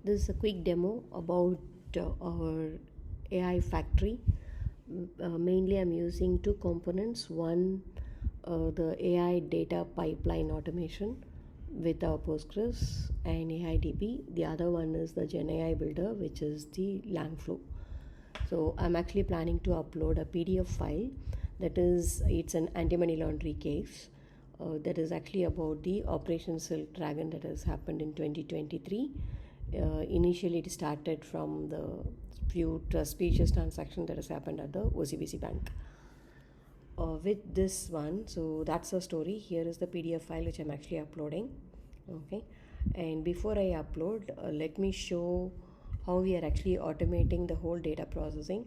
This is a quick demo about our AI factory. Mainly, I'm using two components. One, the AI data pipeline automation with our Postgres and AIDB. The other one is the Gen AI builder, which is the Langflow. So I'm actually planning to upload a PDF file it's an anti-money laundering case that is actually about the Operation Silk Dragon that has happened in 2023. Initially, it started from the few suspicious transactions that has happened at the OCBC Bank. With this one, so that's the story. Here is the PDF file which I'm actually uploading. Okay, and before I upload, let me show how we are actually automating the whole data processing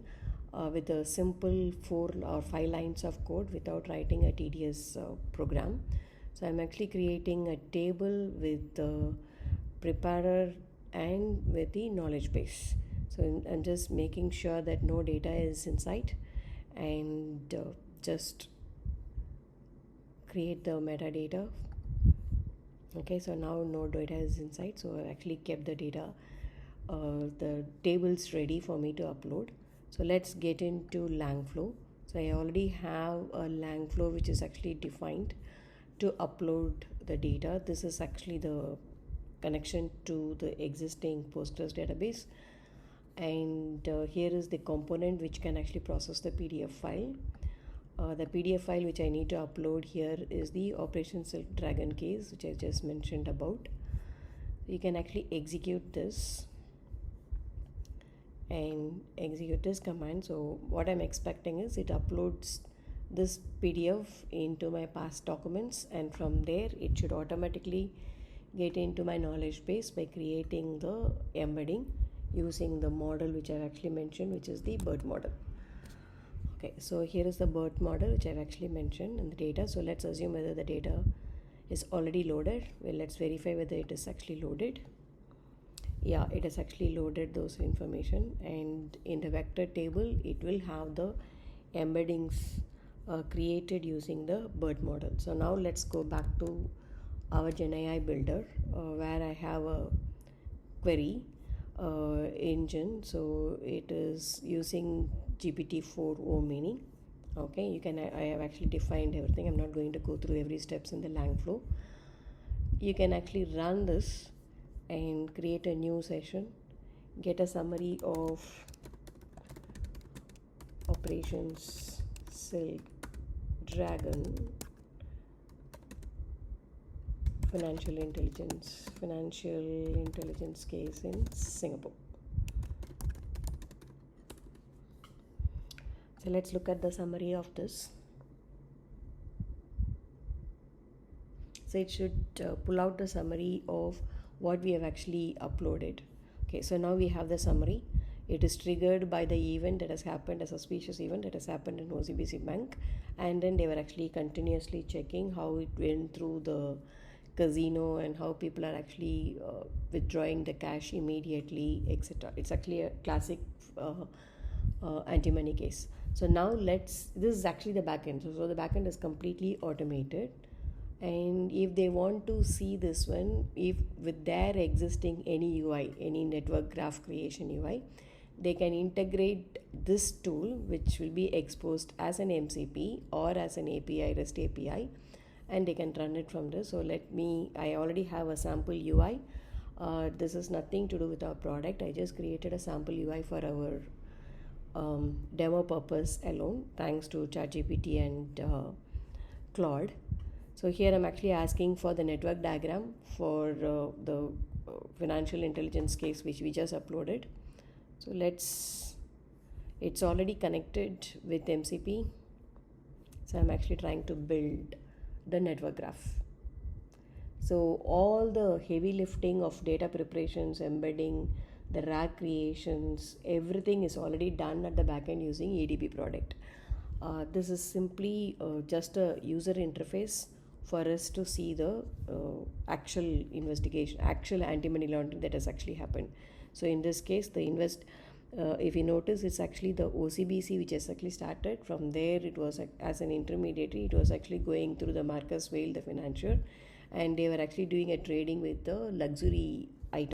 with a simple 4 or 5 lines of code without writing a tedious program. So I'm actually creating a table with the preparer and with the knowledge base. So I'm just making sure that no data is inside, and just create the metadata. Okay, so now no data is inside, so I actually kept the data, the tables ready for me to upload. So let's get into Langflow. So I already have a Langflow which is actually defined to upload the data. This is actually the connection to the existing Postgres database, and here is the component which can actually process the PDF file. The PDF file which I need to upload here is the Operation Silk Dragon case which I just mentioned about. You can actually execute this and execute this command. So what I'm expecting is it uploads this PDF into my past documents, and from there it should automatically get into my knowledge base by creating the embedding using the model which I've actually mentioned, which is the BERT model. Okay, so here is the BERT model which I've actually mentioned in the data. So let's assume whether the data is already loaded. Well, let's verify whether it is actually loaded. Yeah, it has actually loaded those information, and in the vector table it will have the embeddings created using the BERT model. So now let's go back to our Gen AI builder where I have a query engine. So it is using GPT-4o Mini. Okay, I have actually defined everything. I'm not going to go through every steps in the Langflow. You can actually run this and create a new session, get a summary of Operations Silk Dragon financial intelligence case in Singapore. So let's look at the summary of this. So it should pull out the summary of what we have actually uploaded. Okay, so now we have the summary. It is triggered by the event that has happened, a suspicious event that has happened in OCBC Bank, and then they were actually continuously checking how it went through the casino and how people are actually withdrawing the cash immediately, etc. It's actually a classic anti-money case. So now this is actually the backend. So the backend is completely automated, and if they want to see this one, if with their existing any UI, any network graph creation UI, they can integrate this tool which will be exposed as an MCP or as an API, REST API, and they can run it from this. So I already have a sample UI. This is nothing to do with our product. I just created a sample UI for our demo purpose alone, thanks to ChatGPT and Claude. So here I'm actually asking for the network diagram for the financial intelligence case which we just uploaded. So it's already connected with MCP. So I'm actually trying to build the network graph. So all the heavy lifting of data preparations, embedding, the RAG creations, everything is already done at the backend using ADB product. This is simply just a user interface for us to see the actual investigation, actual anti-money laundering that has actually happened. So in this case, if you notice, it's actually the OCBC which has actually started. From there, it was as an intermediary, it was actually going through the Marcus Vail, the financier, and they were actually doing a trading with the luxury